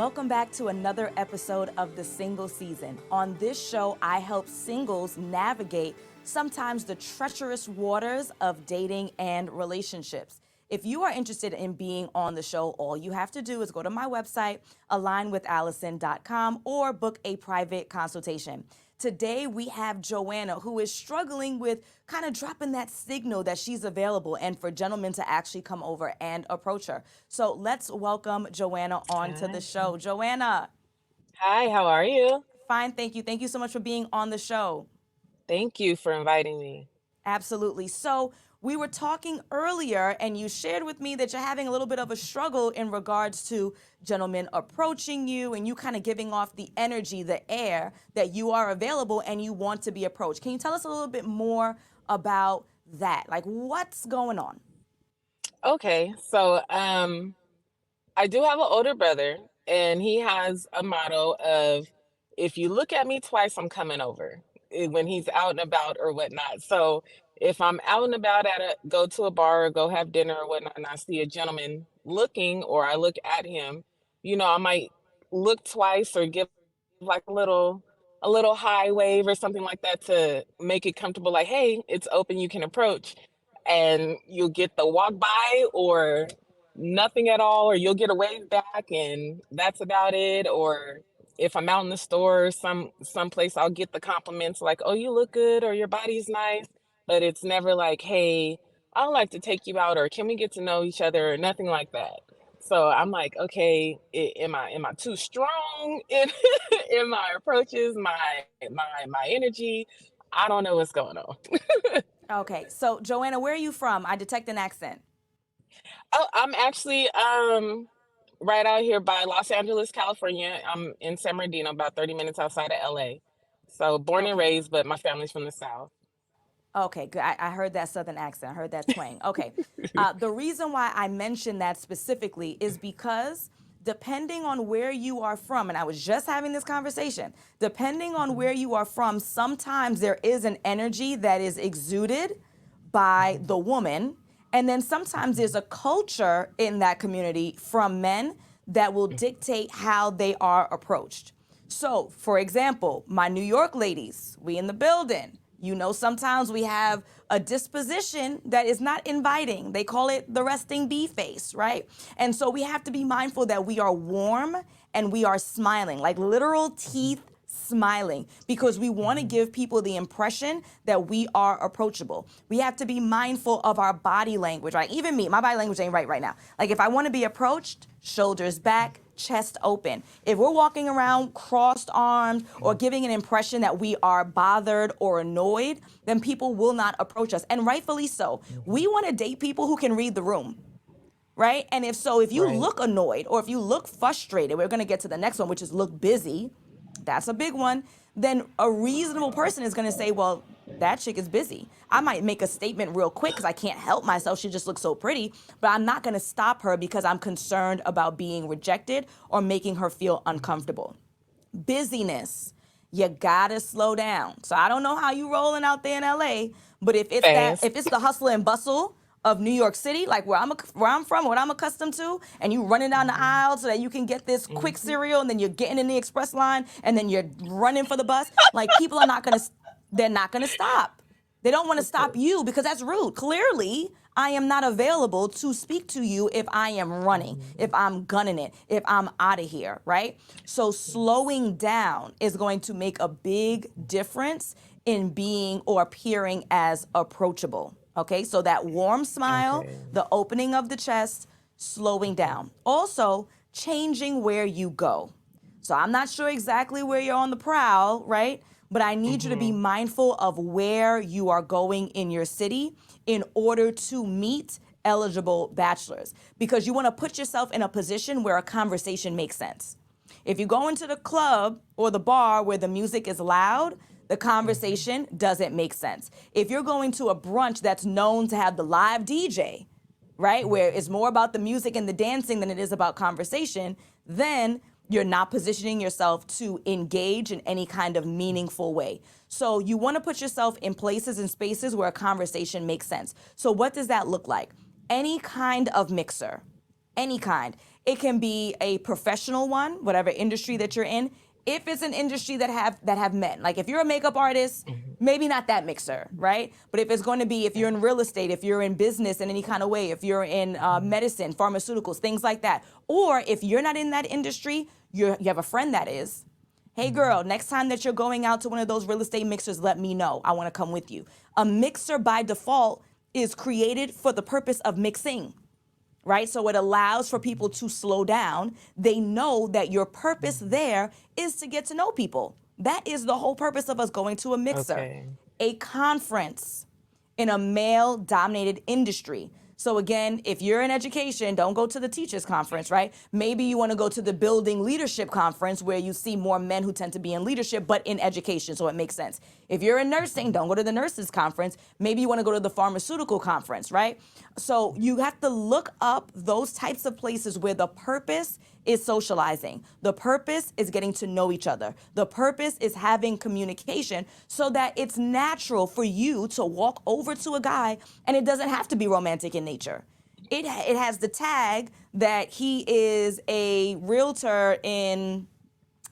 Welcome back to another episode of The Single Season. On this show, I help singles navigate sometimes the treacherous waters of dating and relationships. If you are interested in being on the show, all you have to do is go to my website, alignwithallison.com, or book a private consultation. Today, we have Joanna, who is struggling with kind of dropping that signal that she's available and for gentlemen to actually come over and approach her. So let's welcome Joanna onto the Hi. show. Joanna, Hi, how are you? fine, thank you. Thank you so much for being on the show. Thank you for inviting me. Absolutely. So we were talking earlier, and you shared with me that you're having a little bit of a struggle in regards to gentlemen approaching you and you kind of giving off the energy, the air that you are available and you want to be approached. Can you tell us a little bit more about that? Like, what's going on? Okay, I do have an older brother, and he has a motto of if you look at me twice, I'm coming over when he's out and about or whatnot. So if I'm out and about go to a bar or go have dinner or whatnot, and I see a gentleman looking or I look at him, I might look twice or give like a little high wave or something like that to make it comfortable, like, hey, it's open, you can approach. And you'll get the walk by or nothing at all, or you'll get a wave back and that's about it. Or if I'm out in the store, someplace, I'll get the compliments like, "Oh, you look good," or "Your body's nice," but it's never like, "Hey, I'd like to take you out," or "Can we get to know each other," or nothing like that. So I'm like, okay, am I too strong in in my approaches, my energy? I don't know what's going on. Okay, so Joanna, where are you from? I detect an accent. Oh, I'm actually right out here by Los Angeles, California. I'm in San Bernardino, about 30 minutes outside of LA. So born and Okay. raised, but my family's from the South. Okay, good. I heard that southern accent. I heard that twang. Okay. The reason why I mentioned that specifically is because depending on where you are from, and I was just having this conversation, depending on Mhm. where you are from, sometimes there is an energy that is exuded by the woman. And then sometimes there's a culture in that community from men that will dictate how they are approached. So, for example, my New York ladies, we in the building. You know, sometimes we have a disposition that is not inviting. They call it the resting bee face, right? And so we have to be mindful that we are warm and we are smiling, like literal Mhm. teeth smiling, because we want to Mhm. give people the impression that we are approachable. We have to be mindful of our body language, right? Even me, my body language ain't right now. Like if I want to be approached, shoulders back, chest open. If we're walking around crossed arms or giving an impression that we are bothered or annoyed, then people will not approach us. And rightfully so. Mhm. We want to date people who can read the room, right? And if so, if you Right. look annoyed or if you look frustrated, we're going to get to the next one, which is look busy. That's a big one. Then a reasonable person is going to say, well, that chick is busy. I might make a statement real quick because I can't help myself. She just looks so pretty, but I'm not going to stop her because I'm concerned about being rejected or making her feel uncomfortable. Busyness. You gotta slow down. So I don't know how you rolling out there in LA, but Fast. if it's the hustle and bustle of New York City, like where I'm from, what I'm accustomed to, and you running down the Mhm. aisle so that you can get this quick Mhm. cereal, and then you're getting in the express line, and then you're running for the bus. Like people are not gonna, they're not gonna stop. They don't want to stop you because that's rude. Clearly, I am not available to speak to you if I am running, Mhm. if I'm gunning it, if I'm out of here, right? So Yes. slowing down is going to make a big difference in being or appearing as approachable. Okay, so that warm smile, Okay. the opening of the chest, slowing down. Also, changing where you go. So I'm not sure exactly where you're on the prowl, right? But I need you to be Mhm. mindful of where you are going in your city in order to meet eligible bachelors because you want to put yourself in a position where a conversation makes sense. If you go into the club or the bar where the music is loud, the Mhm. conversation doesn't make sense. If you're going to a brunch that's known to have the live DJ, right, where it's Mhm. more about the music and the dancing than it is about conversation, then you're not positioning yourself to engage in any kind of meaningful way. So you want to put yourself in places and spaces where a conversation makes sense. So what does that look like? Any kind of mixer, any kind. It can be a professional one, whatever industry that you're in. If it's an industry that have men, like if you're a makeup artist, Mhm. maybe not that mixer, right? But if it's going to be, if you're in real estate, if you're in business in any kind of way, if you're in Mhm. medicine, pharmaceuticals, things like that, or if you're not in that industry, you have a friend that is. Hey Mhm. girl, next time that you're going out to one of those real estate mixers, let me know. I want to come with you. A mixer by default is created for the purpose of mixing, right? So it allows for people to slow down. They know that your purpose Mhm. there is to get to know people. That is the whole purpose of us going to a mixer. Okay. A conference in a male dominated industry. So again, if you're in education, don't go to the teachers conference, right? Maybe you want to go to the building leadership conference where you see more men who tend to be in leadership, but in education, so it makes sense. If you're in nursing, Mhm. don't go to the nurses conference. Maybe you want to go to the pharmaceutical conference, right? So you have to look up those types of places where the purpose is socializing. The purpose is getting to know each other. The purpose is having communication so that it's natural for you to walk over to a guy and it doesn't have to be romantic in nature. It has the tag that he is a realtor in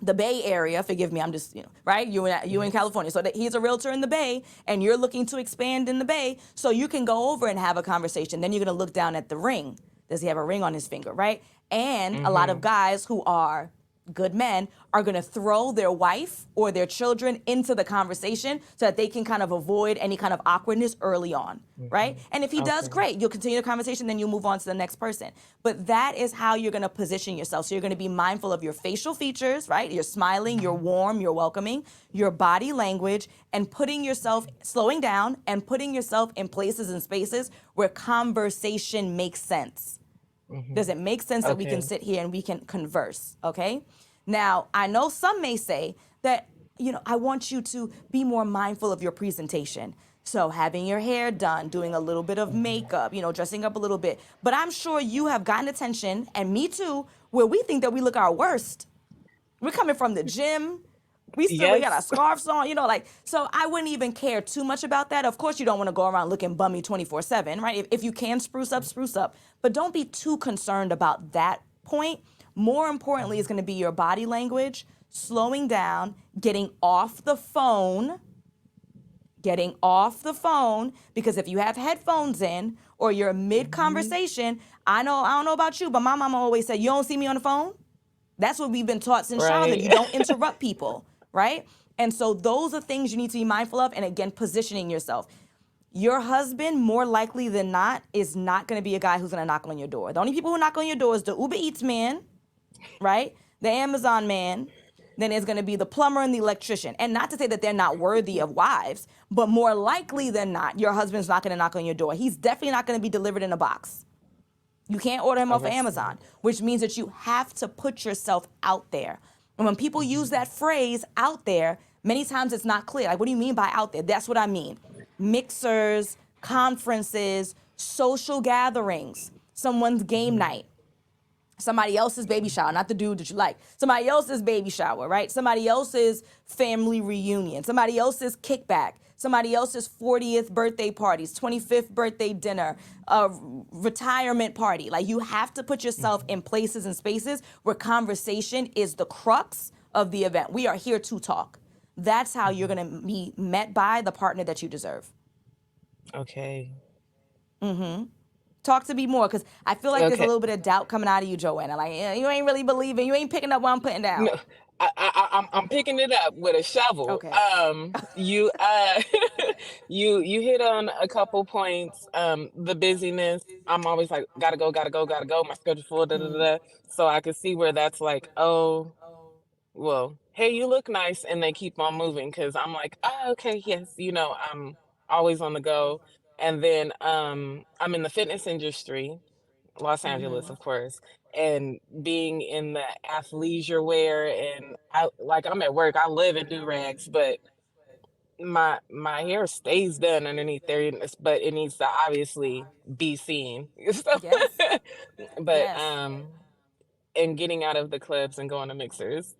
the Bay Area. Forgive me, I'm just, right? You in Yes. California. So that he's a realtor in the Bay and you're looking to expand in the Bay. So you can go over and have a conversation. Then you're gonna look down at the ring. Does he have a ring on his finger, right? And a lot of Mhm. guys who are good men are going to throw their wife or their children into the conversation so that they can kind of avoid any kind of awkwardness early on, right? Mhm. And if he does, Okay. great. You'll continue the conversation, then you'll move on to the next person. But that is how you're going to position yourself. So you're going to be mindful of your facial features, right? You're smiling, you're Mhm. warm, you're welcoming, your body language, and putting yourself, slowing down and putting yourself in places and spaces where conversation makes sense. Does Mhm. it make sense that we can Okay. sit here and we can converse? Okay. Now, I know some may say that, I want you to be more mindful of your presentation. So, having your hair done, doing a little bit of Mhm. makeup, dressing up a little bit. But I'm sure you have gotten attention, and me too, where we think that we look our worst. We're coming from the gym. We got our Yes. scarves on, like, so I wouldn't even care too much about that. Of course, you don't want to go around looking bummy 24/7, right? If you can spruce up, spruce up. But don't be too concerned about that point. More importantly, is Mhm. going to be your body language, slowing down, getting off the phone, because if you have headphones in or you're mid Mhm. conversation, I don't know about you, but my mama always said, "You don't see me on the phone." That's what we've been taught since childhood. Right. You don't interrupt people, right? And so those are things you need to be mindful of. And again, positioning yourself. Your husband, more likely than not, is not going to be a guy who's going to knock on your door. The only people who knock on your door is the Uber Eats man, right? The Amazon man. Then it's going to be the plumber and the electrician. And not to say that they're not worthy of wives, but more likely than not, your husband's not going to knock on your door. He's definitely not going to be delivered in a box. You can't order him Oh, off of that's Amazon, smart. which means that you have to put yourself out there. And when people use Mhm. that phrase out there, many times it's not clear. Like, what do you mean by out there? That's what I mean. Mixers, conferences, social gatherings, someone's game Mhm. night, somebody else's baby shower, not the dude that you like, somebody else's baby shower, right? Somebody else's family reunion, somebody else's kickback, somebody else's 40th birthday parties, 25th birthday dinner, retirement party. Like, you have to put yourself Mhm. in places and spaces where conversation is the crux of the event. We are here to talk. That's how you're Mhm. going to be met by the partner that you deserve. Okay. Talk to me more, because I feel like there's a Okay. little bit of doubt coming out of you, Joanna. Like, yeah, you ain't really believing, you ain't picking up what I'm putting No, down. I'm picking it up with a shovel. Okay. You you hit on a couple points. The busyness. I'm always like, gotta go, gotta go, gotta go. My schedule full. Da da da. Da. So I can see where that's like, oh, well, hey, you look nice, and they keep on moving because I'm like, oh, okay, yes, I'm always on the go. And then I'm in the fitness industry, Los Angeles, of course, and being in the athleisure wear, and I'm at work, I live in do rags, but my hair stays done underneath there, but it needs to obviously be seen. So, Yes. but Yes. and getting out of the clubs and going to mixers.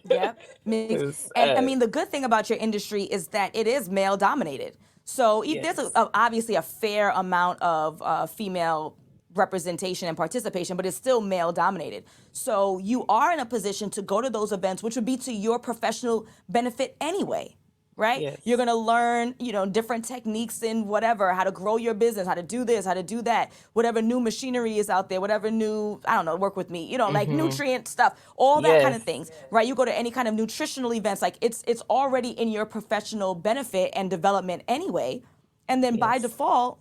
Yep. Mix. 'Cause, And I mean, the good thing about your industry is that it is male dominated. So there's yes. obviously a fair amount of female representation and participation, but it's still male dominated. So you are in a position to go to those events, which would be to your professional benefit anyway, right? You're Yes. gonna learn, different techniques in whatever, how to grow your business, how to do this, how to do that, whatever new machinery is out there, whatever new, I don't know, work with me, like Mm-hmm. nutrient stuff, all that kind of Yes. things, right? You go to any kind of nutritional events, like it's already in your professional benefit and development anyway. And then by Yes. default,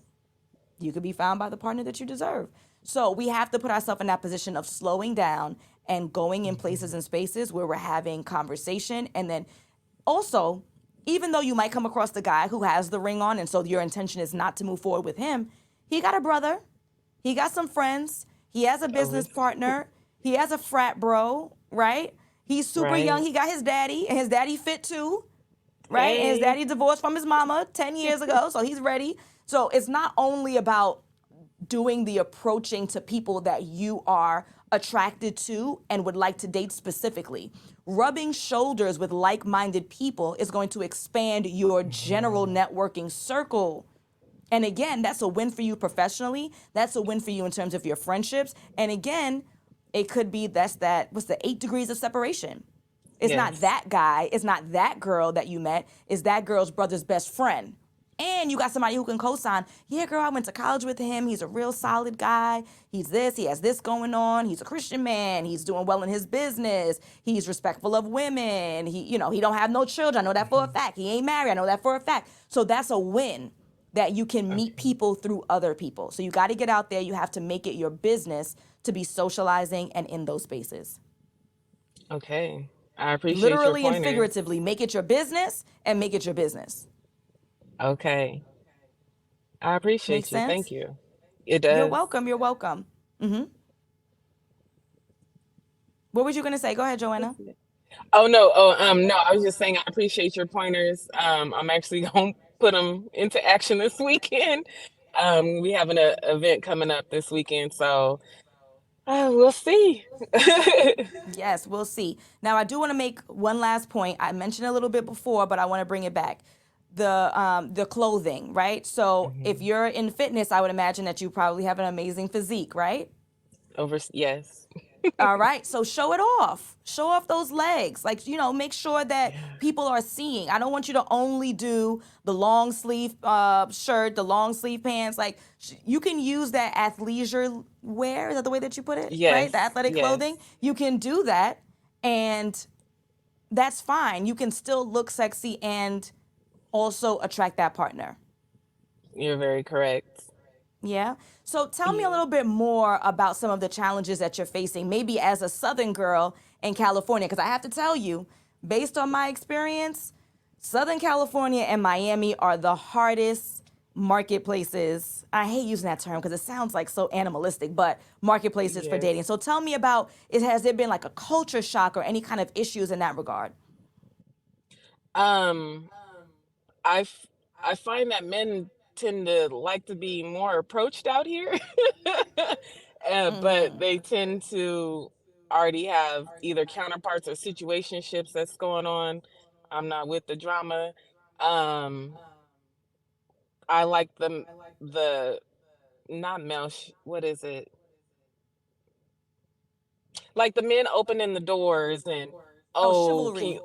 you could be found by the partner that you deserve. So we have to put ourselves in that position of slowing down and going in places and spaces where we're having conversation. And then also, even though you might come across the guy who has the ring on, and so your intention is not to move forward with him, he got a brother, he got some friends, he has a Oh, business partner, he has a frat bro, right? He's super young, right. he got his daddy, and his daddy fit too, right? And his Hey. daddy divorced from his mama 10 years ago, so he's ready. So it's not only about doing the approaching to people that you are attracted to and would like to date specifically. Rubbing shoulders with like minded people is going to expand your general Mhm. networking circle. And again, that's a win for you professionally. That's a win for you in terms of your friendships. And again, it could be what's the 8 degrees of separation? It's not Yes. that guy, it's not that girl that you met, it's that girl's brother's best friend. And you got somebody who can co-sign, yeah, girl, I went to college with him. He's a real solid guy. He's this, he has this going on. He's a Christian man. He's doing well in his business. He's respectful of women. He don't have no children. I know that for a Mhm. fact. He ain't married. I know that for a fact. So that's a win that you can meet Okay. people through other people. So you got to get out there. You have to make it your business to be socializing and in those spaces. Okay. I appreciate your Literally and pointers. figuratively, make it your business and make it your business. Okay. I Makes appreciate you. Thank sense? you. It You're does. welcome. You're welcome. hmm What was you going to say? Go ahead, Joanna. Oh no. No. I was just saying I appreciate your pointers. I'm actually gonna put them into action this weekend. We have an event coming up this weekend, so we'll see. Yes, we'll see. Now, I do want to make one last point. I mentioned a little bit before, but I want to bring it back. The clothing, right? So if Mhm. you're in fitness, I would imagine that you probably have an amazing physique, right? Yes. All right, so show it off. Show off those legs. Like, make sure that Yeah. people are seeing. I don't want you to only do the long sleeve shirt, the long sleeve pants. Like, you can use that athleisure wear. Is that the way that you put it? Right? The Yes. athletic Yes. clothing. You can do that, and that's fine. You can still look sexy and also attract that partner. You're very correct. Yeah. So tell me a Yeah. little bit more about some of the challenges that you're facing, maybe as a Southern girl in California. Because I have to tell you, based on my experience, Southern California and Miami are the hardest marketplaces. I hate using that term because it sounds like so animalistic, but marketplaces for dating. Yes. So tell me about it. Has there been like a culture shock or any kind of issues in that regard? Um, I f- I find that men tend to like to be more approached out here, but Mm-hmm. they tend to already have either counterparts or situationships that's going on. I'm not with the drama. Um, I like the not what is it? Like the men opening the doors and Oh, oh, can chivalry. you,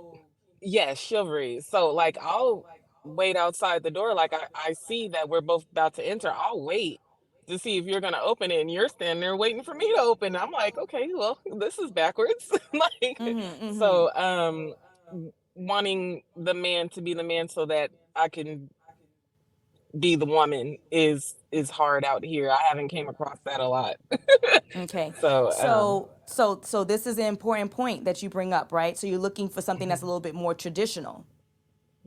yeah, chivalry. So like I'll wait outside the door, like I see that we're both about to enter. I'll wait to see if you're gonna open it and you're standing there waiting for me to open. I'm like, okay, well, this is backwards. Like Mm-hmm. Mm-hmm. so wanting the man to be the man so that I can be the woman is hard out here. I haven't came across that a lot. Okay. So So this is an important point that you bring up, right? So you're looking for something that's a mhm. little bit more traditional,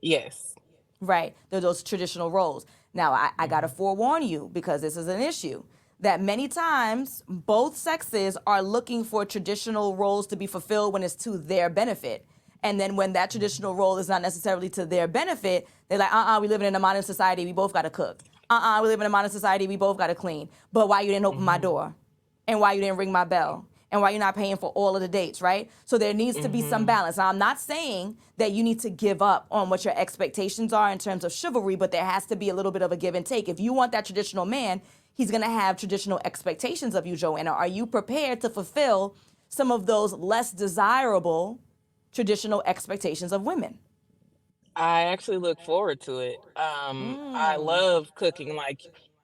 Yes. right? They're those traditional roles. Now, I got to Mhm. forewarn you because this is an issue that many times both sexes are looking for traditional roles to be fulfilled when it's to their benefit. And then when that traditional Mhm. role is not necessarily to their benefit, they're like, we living in a modern society, we both got to cook. We live in a modern society, we both got to clean. But why you didn't open my Mhm. door? And why you didn't ring my bell? And why you're not paying for all of the dates, right? So there needs to be some Mhm. balance. Now, I'm not saying that you need to give up on what your expectations are in terms of chivalry, but there has to be a little bit of a give and take. If you want that traditional man, he's going to have traditional expectations of you, Joanna. Are you prepared to fulfill some of those less desirable traditional expectations of women? I actually look forward to it. I love cooking. Like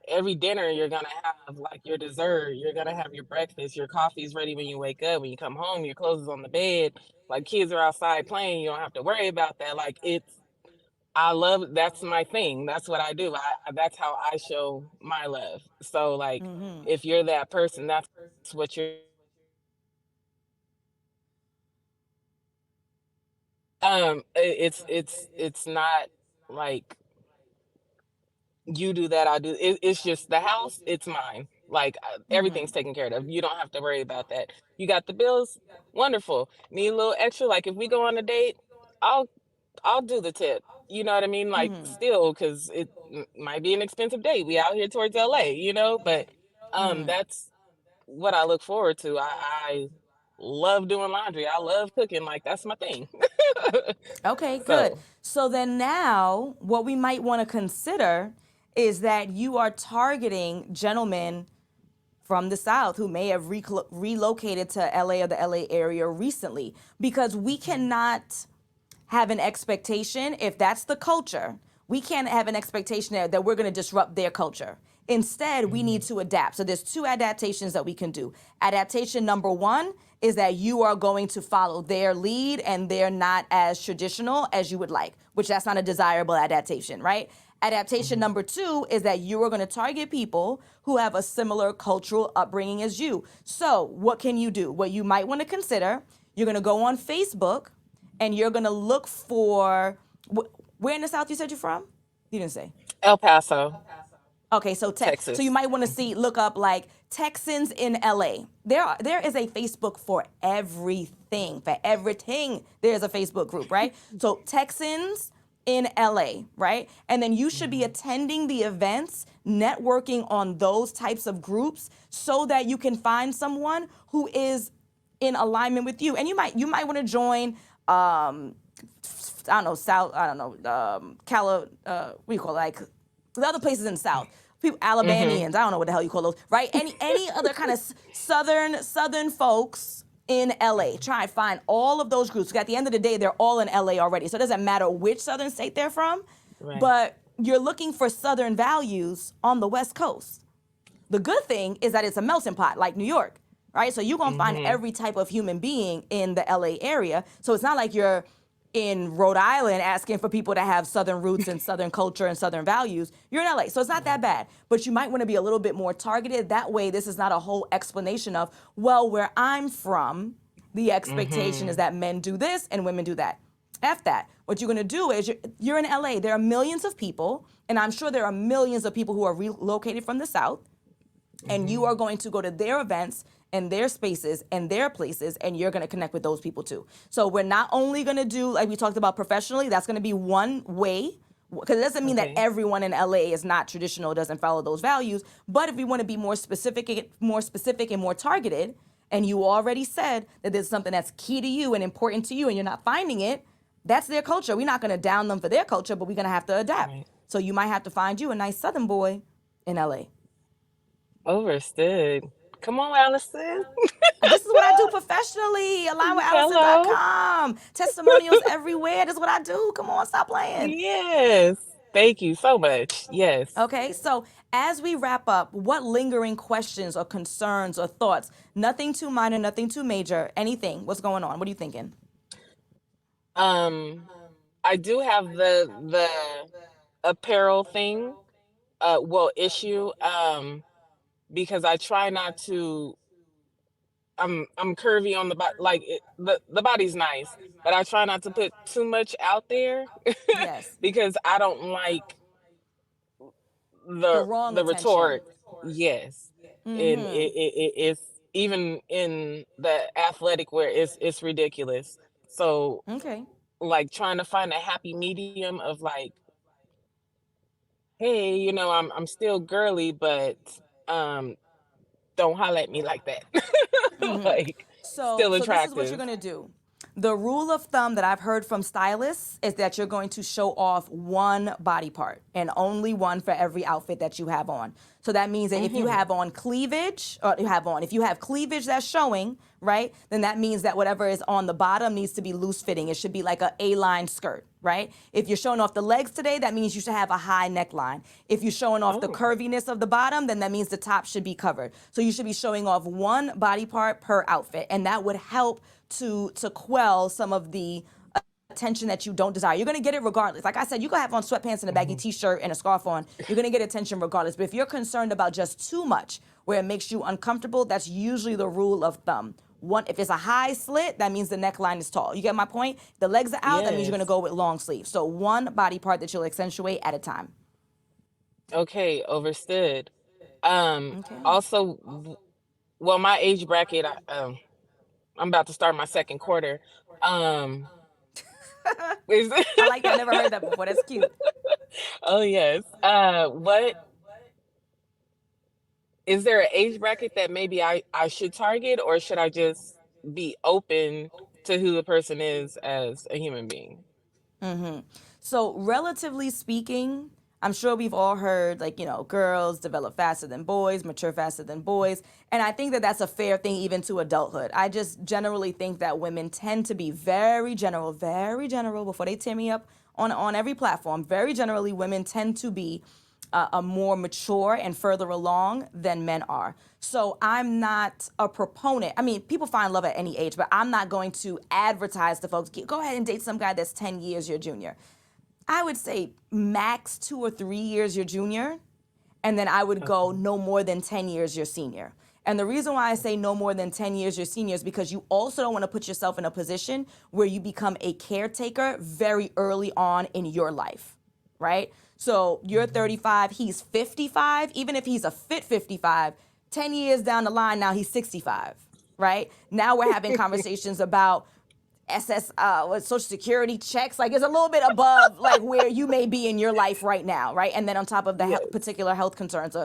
every dinner, you're gonna have like your dessert, you're gonna have your breakfast, your coffee's ready when you wake up. When you come home, your clothes is on the bed. Like kids are outside playing, you don't have to worry about that. Like I love that's my thing. That's what I do. That's how I show my love. So like, if you're that person, that's what you're. It's not like you do that, I do. It's just the house, it's mine. Like everything's taken care of. You don't have to worry about that. You got the bills, wonderful. Need a little extra. Like if we go on a date, I'll I'll do the tip. You know what I mean? Like still, because might be an expensive date. We out here towards LA, but that's what I look forward to. I love doing laundry. I love cooking. Like that's my thing. Okay, good. So So then now, what we might want to consider is that you are targeting gentlemen from the South who may have relocated to LA or the LA area recently, because we cannot have an expectation, if that's the culture, we can't have an expectation that we're going to disrupt their culture. Instead, we need mhm, to adapt. So there's two adaptations that we can do. Adaptation number one is that you are going to follow their lead and they're not as traditional as you would like, which that's not a desirable adaptation, right? Adaptation mhm, number two is that you are going to target people who have a similar cultural upbringing as you. So what can you do? What you might want to consider, you're going to go on Facebook and you're gonna look for where in the South you said you're from? You didn't say. El Paso, Okay, so so you Texas. might want to see look up like Texans in LA. There is a Facebook for everything. For everything, there's a Facebook group, right? So Texans in LA, right? And then you should be Mhm. attending the events, networking on those types of groups so that you can find someone who is in alignment with you. And you might want to join I don't know, South, I don't know, what do you call it? Like the other places in the South. People, Mhm. Alabamians, I don't know what the hell you call those, right? Any other kind of southern folks in LA. Try and find all of those groups. 'Cause at the end of the day, they're all in LA already. So it doesn't matter which southern state they're from, Right. but you're looking for southern values on the West Coast. The good thing is that it's a melting pot, like New York, right? So you're gonna find Mhm. every type of human being in the LA area. So it's not like you're in Rhode Island asking for people to have Southern roots and Southern culture and Southern values. You're in LA, so it's not that Right. bad. But you might want to be a little bit more targeted. That way, this is not a whole explanation of, well, where I'm from, the expectation is Mhm. that men do this and women do that. F that. What you're gonna do is you're in LA. There are millions of people, and I'm sure there are millions of people who are relocated from the South, and you are Mhm. going to go to their events and their spaces and their places, and you're going to connect with those people too. So we're not only going to do, like we talked about professionally, that's going to be one way, because it doesn't mean that Okay. everyone in LA is not traditional, doesn't follow those values. But if we want to be more specific and more targeted, and you already said that there's something that's key to you and important to you and you're not finding it, that's their culture. We're not going to down them for their culture, but we're going to have to adapt. Right. So you might have to find you a nice southern boy in LA. Overstood. Come on, Allison. This is what I do professionally. Hello. AlignWithAllison.com. Testimonials everywhere. This is what I do. Come on, stop playing. Yes. Thank you so much. Yes. Okay, so as we wrap up, what lingering questions or concerns or thoughts? Nothing too minor, nothing too major, anything. What's going on? What are you thinking? Um, I do have the apparel thing, well, issue, because I try not to. I'm curvy on the body, like the body's nice, but I try not to put too much out there Yes. because I don't like The the wrong the attention. rhetoric. Yes, and it's even in the athletic wear, it's ridiculous. So Okay. like trying to find a happy medium of like, hey, I'm still girly, but um don't holler at me like that. Like So still so this is what you're attractive. gonna do. The rule of thumb that I've heard from stylists is that you're going to show off one body part and only one for every outfit that you have on. So that means that if you have on cleavage, or if you have cleavage that's showing, right, then that means that whatever is on the bottom needs to be loose fitting. It should be like a A-line skirt, right? If you're showing off the legs today, that means you should have a high neckline. If you're showing off the curviness of the bottom, then that means the top should be covered. So you should be showing off one body part per outfit, and that would help to quell some of the attention that you don't desire. You're gonna get it regardless. Like I said, you can have on sweatpants and a baggy t-shirt and a scarf on. You're gonna get attention regardless. But if you're concerned about just too much, where it makes you uncomfortable, that's usually the rule of thumb. One, if it's a high slit, that means the neckline is tall. You get my point? The legs are out, that means you're gonna go with long sleeves. So one body part that you'll accentuate at a time. Okay, overstood. Okay. Also, well, my age bracket, I'm about to start my second quarter. Um, is I like that. I never heard that before. That's cute. oh yes. What is there an age bracket that maybe I should target, or should I just be open to who the person is as a human being? So relatively speaking, I'm sure we've all heard, like, girls develop faster than boys, mature faster than boys. And I think that that's a fair thing even to adulthood. I just generally think that women tend to be very general, before they tear me up on every platform. Very generally, women tend to be a more mature and further along than men are. So I'm not a proponent. I mean, people find love at any age, but I'm not going to advertise to folks, go ahead and date some guy that's 10 years your junior. I would say max 2 or 3 years your junior, and then I would go no more than 10 years your senior. And the reason why I say no more than 10 years your senior is because you also don't want to put yourself in a position where you become a caretaker very early on in your life, right? So you're 35, he's 55. Even if he's a fit 55, 10 years down the line, now he's 65, right? Now we're having conversations about Social Security checks. Like, it's a little bit above like where you may be in your life right now, right? And then on top of the particular health concerns,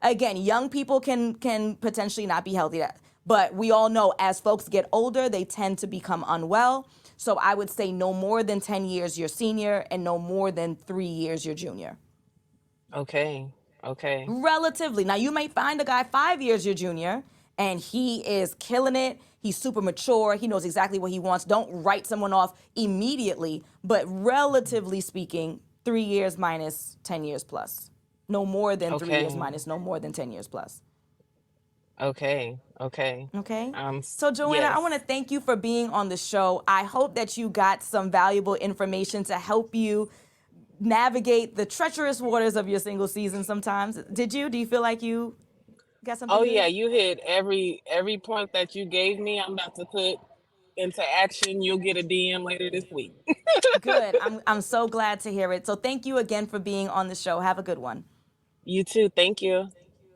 again, young people can potentially not be healthy, but we all know as folks get older, they tend to become unwell. So I would say no more than 10 years your senior and no more than 3 years your junior. Okay. Okay. Relatively. Now, you might find a guy 5 years your junior, and he is killing it. He's super mature. He knows exactly what he wants. Don't write someone off immediately, but relatively speaking, 3 years minus 10 years plus. No more than 3 years Okay. minus no more than 10 years plus. Okay. Okay. Okay. Um, So, Joanna, I yes. want to thank you for being on the show. I hope that you got some valuable information to help you navigate the treacherous waters of your single season sometimes. Did you? Do you feel like you got something Oh yeah, good? you hit every point that you gave me. I'm about to put into action. You'll get a DM later this week. Good. I'm so glad to hear it. So thank you again for being on the show. Have a good one. You too. Thank you.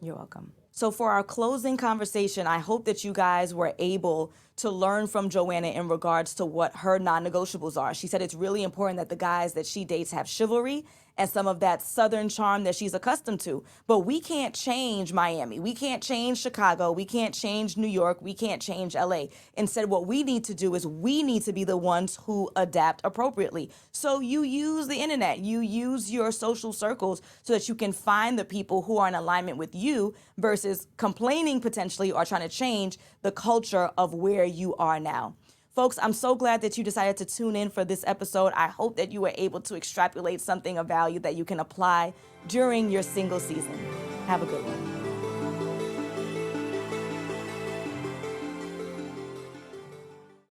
You're welcome. So for our closing conversation, I hope that you guys were able to learn from Joanna in regards to what her non-negotiables are. She said it's really important that the guys that she dates have chivalry and some of that Southern charm that she's accustomed to. But we can't change Miami. We can't change Chicago. We can't change New York. We can't change LA. Instead, what we need to do is we need to be the ones who adapt appropriately. So you use the internet. You use your social circles so that you can find the people who are in alignment with you versus complaining potentially or trying to change the culture of where you are now. Folks, I'm so glad that you decided to tune in for this episode. I hope that you were able to extrapolate something of value that you can apply during your single season. Have a good one.